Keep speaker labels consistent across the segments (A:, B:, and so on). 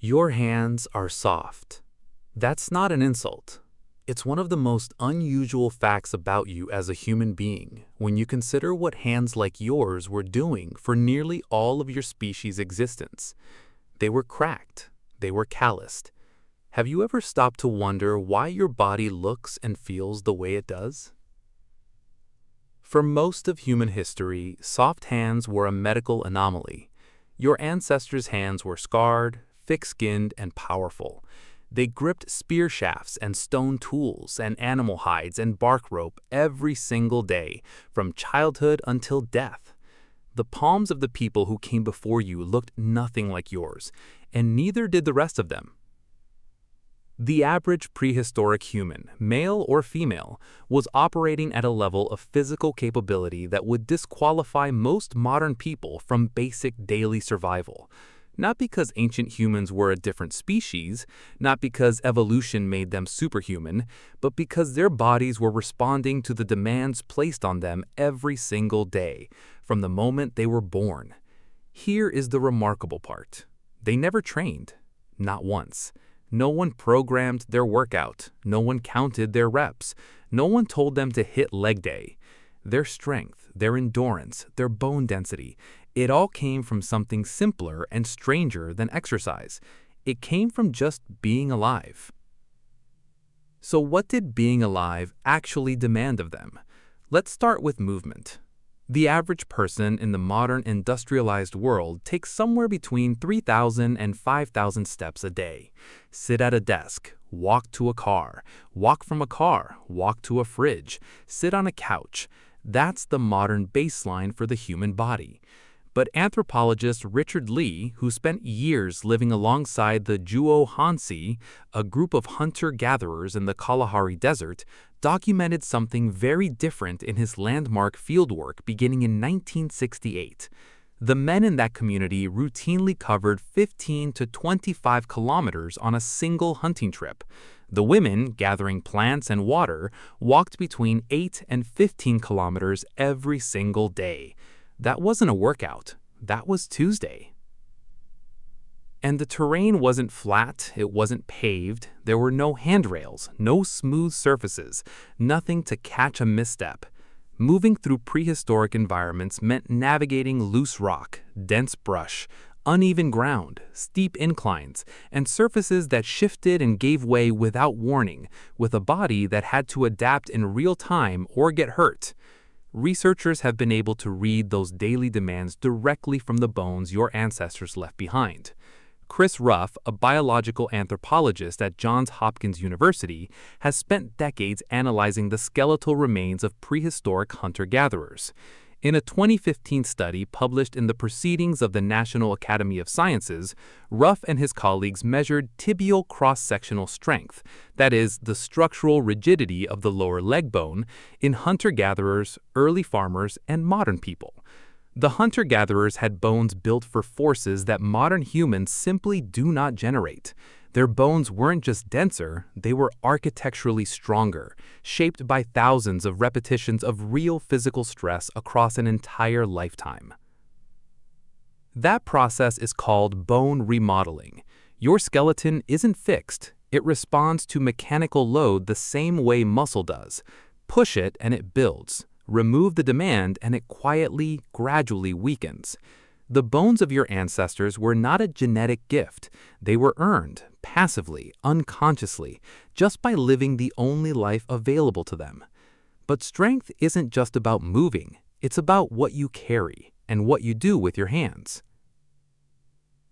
A: Your hands are soft. That's not an insult. It's one of the most unusual facts about you as a human being when you consider what hands like yours were doing for nearly all of your species' existence. They were cracked. They were calloused. Have you ever stopped to wonder why your body looks and feels the way it does? For most of human history, soft hands were a medical anomaly. Your ancestors' hands were scarred, thick-skinned, and powerful. They gripped spear shafts and stone tools and animal hides and bark rope every single day, from childhood until death. The palms of the people who came before you looked nothing like yours, and neither did the rest of them. The average prehistoric human, male or female, was operating at a level of physical capability that would disqualify most modern people from basic daily survival. Not because ancient humans were a different species, not because evolution made them superhuman, but because their bodies were responding to the demands placed on them every single day, from the moment they were born. Here is the remarkable part. They never trained. Not once. No one programmed their workout. No one counted their reps. No one told them to hit leg day. Their strength, their endurance, their bone density, it all came from something simpler and stranger than exercise. It came from just being alive. So what did being alive actually demand of them? Let's start with movement. The average person in the modern industrialized world takes somewhere between 3,000 and 5,000 steps a day. Sit at a desk, walk to a car, walk from a car, walk to a fridge, sit on a couch. That's the modern baseline for the human body. But anthropologist Richard Lee, who spent years living alongside the Juo Hansi, a group of hunter-gatherers in the Kalahari Desert, documented something very different in his landmark fieldwork beginning in 1968. The men in that community routinely covered 15 to 25 kilometers on a single hunting trip. The women, gathering plants and water, walked between 8 and 15 kilometers every single day. That wasn't a workout. That was Tuesday. And the terrain wasn't flat, it wasn't paved, there were no handrails, no smooth surfaces, nothing to catch a misstep. Moving through prehistoric environments meant navigating loose rock, dense brush, uneven ground, steep inclines, and surfaces that shifted and gave way without warning, with a body that had to adapt in real time or get hurt. Researchers have been able to read those daily demands directly from the bones your ancestors left behind. Chris Ruff, a biological anthropologist at Johns Hopkins University, has spent decades analyzing the skeletal remains of prehistoric hunter-gatherers. In a 2015 study published in the Proceedings of the National Academy of Sciences, Ruff and his colleagues measured tibial cross-sectional strength, that is, the structural rigidity of the lower leg bone, in hunter-gatherers, early farmers, and modern people. The hunter-gatherers had bones built for forces that modern humans simply do not generate. Their bones weren't just denser, they were architecturally stronger, shaped by thousands of repetitions of real physical stress across an entire lifetime. That process is called bone remodeling. Your skeleton isn't fixed, it responds to mechanical load the same way muscle does. Push it and it builds. Remove the demand and it quietly, gradually weakens. The bones of your ancestors were not a genetic gift. They were earned, passively, unconsciously, just by living the only life available to them. But strength isn't just about moving. It's about what you carry and what you do with your hands.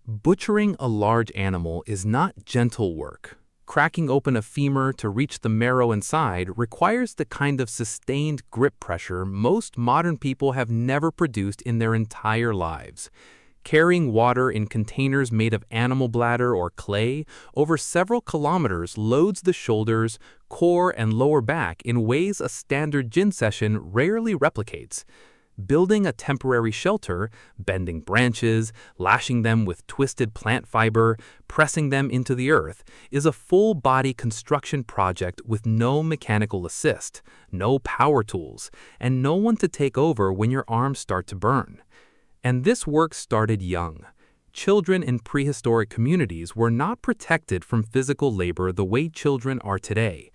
A: Butchering a large animal is not gentle work. Cracking open a femur to reach the marrow inside requires the kind of sustained grip pressure most modern people have never produced in their entire lives. Carrying water in containers made of animal bladder or clay over several kilometers loads the shoulders, core, and lower back in ways a standard gym session rarely replicates. Building a temporary shelter, bending branches, lashing them with twisted plant fiber, pressing them into the earth, is a full-body construction project with no mechanical assist, no power tools, and no one to take over when your arms start to burn. And this work started young. children in prehistoric communities were not protected from physical labor the way children are today.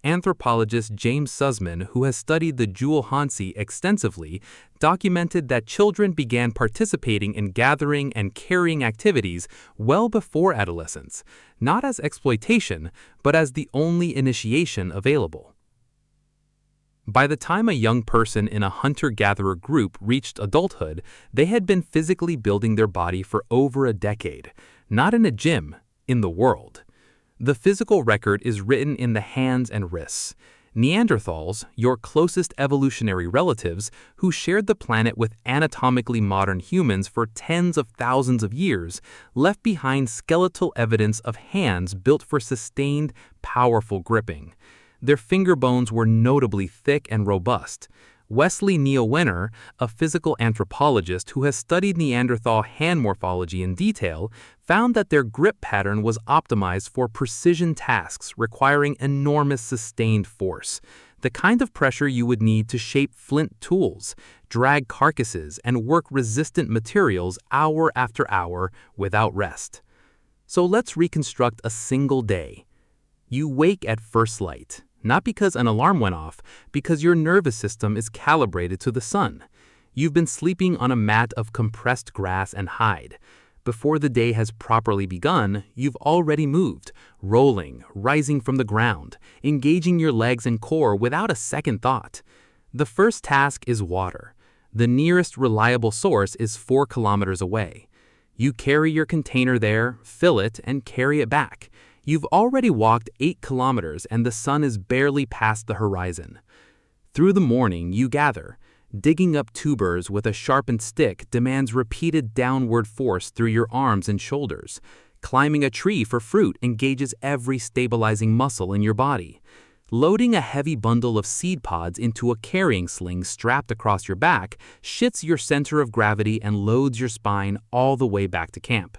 A: Anthropologist James Sussman, who has studied the Jewel-Hansi extensively, documented that children began participating in gathering and carrying activities well before adolescence, not as exploitation, but as the only initiation available. By the time a young person in a hunter-gatherer group reached adulthood, they had been physically building their body for over a decade, not in a gym, in the world. The physical record is written in the hands and wrists. Neanderthals, your closest evolutionary relatives, who shared the planet with anatomically modern humans for tens of thousands of years, left behind skeletal evidence of hands built for sustained, powerful gripping. Their finger bones were notably thick and robust. Wesley Neowenner, a physical anthropologist who has studied Neanderthal hand morphology in detail, found that their grip pattern was optimized for precision tasks requiring enormous sustained force, the kind of pressure you would need to shape flint tools, drag carcasses, and work resistant materials hour after hour without rest. So let's reconstruct a single day. You wake at first light. Not because an alarm went off, because your nervous system is calibrated to the sun. You've been sleeping on a mat of compressed grass and hide. Before the day has properly begun, you've already moved, rolling, rising from the ground, engaging your legs and core without a second thought. The first task is water. The nearest reliable source is 4 kilometers away. You carry your container there, fill it, and carry it back. You've already walked 8 kilometers and the sun is barely past the horizon. Through the morning, you gather. Digging up tubers with a sharpened stick demands repeated downward force through your arms and shoulders. Climbing a tree for fruit engages every stabilizing muscle in your body. Loading a heavy bundle of seed pods into a carrying sling strapped across your back shifts your center of gravity and loads your spine all the way back to camp.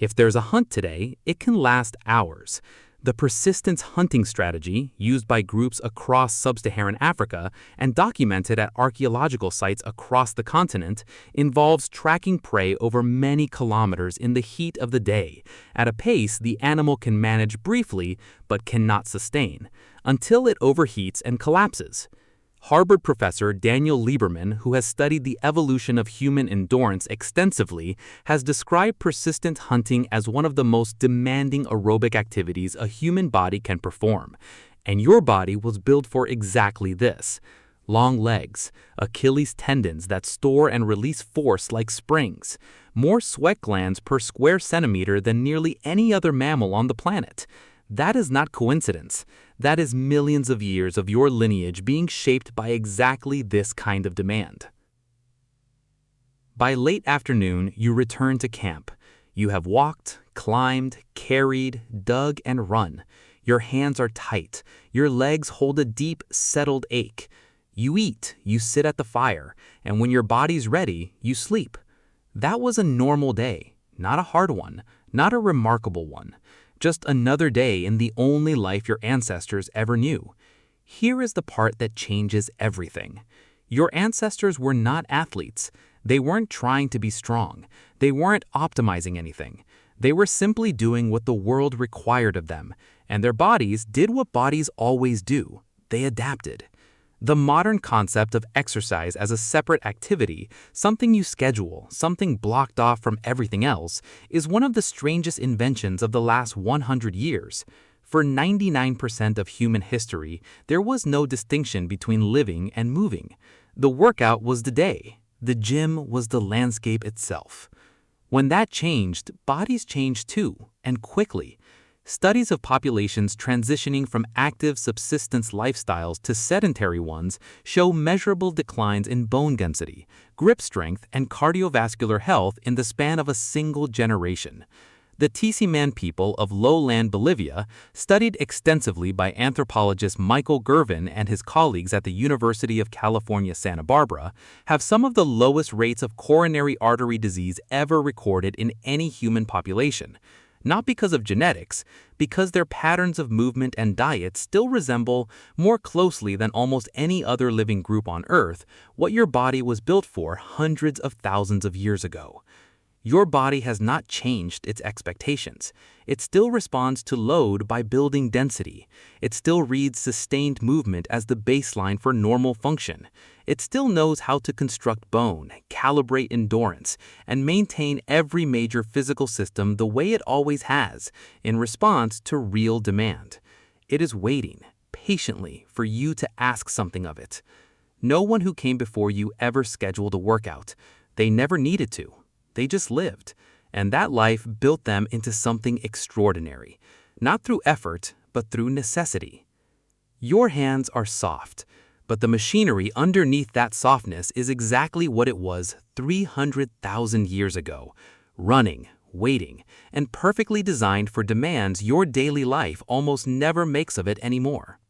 A: If there's a hunt today, it can last hours. The persistence hunting strategy, used by groups across sub-Saharan Africa and documented at archaeological sites across the continent, involves tracking prey over many kilometers in the heat of the day, at a pace the animal can manage briefly but cannot sustain, until it overheats and collapses. Harvard professor Daniel Lieberman, who has studied the evolution of human endurance extensively, has described persistent hunting as one of the most demanding aerobic activities a human body can perform. And your body was built for exactly this. Long legs, Achilles tendons that store and release force like springs, more sweat glands per square centimeter than nearly any other mammal on the planet. That is not coincidence. That is millions of years of your lineage being shaped by exactly this kind of demand. By late afternoon, you return to camp. You have walked, climbed, carried, dug, and run. Your hands are tight. Your legs hold a deep, settled ache. You eat, you sit at the fire, and when your body's ready, you sleep. That was a normal day, not a hard one, not a remarkable one. Just another day in the only life your ancestors ever knew. Here is the part that changes everything. Your ancestors were not athletes. They weren't trying to be strong. They weren't optimizing anything. They were simply doing what the world required of them, and their bodies did what bodies always do. They adapted. The modern concept of exercise as a separate activity, something you schedule, something blocked off from everything else, is one of the strangest inventions of the last 100 years. For 99% of human history, there was no distinction between living and moving. The workout was the day. The gym was the landscape itself. When that changed, bodies changed too, and quickly. Studies of populations transitioning from active subsistence lifestyles to sedentary ones show measurable declines in bone density, grip strength, and cardiovascular health in the span of a single generation. The Tisiman people of lowland Bolivia, studied extensively by anthropologist Michael Gervin and his colleagues at the University of California, Santa Barbara, have some of the lowest rates of coronary artery disease ever recorded in any human population. Not because of genetics, because their patterns of movement and diet still resemble, more closely than almost any other living group on Earth, what your body was built for hundreds of thousands of years ago.
B: Your body has not changed its expectations. It still responds to load by building density. It still reads sustained movement as the baseline for normal function. It still knows how to construct bone, calibrate endurance, and maintain every major physical system the way it always has, in response to real demand. It is waiting, patiently, for you to ask something of it. No one who came before you ever scheduled a workout. They never needed to. They just lived, and that life built them into something extraordinary, not through effort, but through necessity. Your hands are soft, but the machinery underneath that softness is exactly what it was 300,000 years ago, running, waiting, and perfectly designed for demands your daily life almost never makes of it anymore.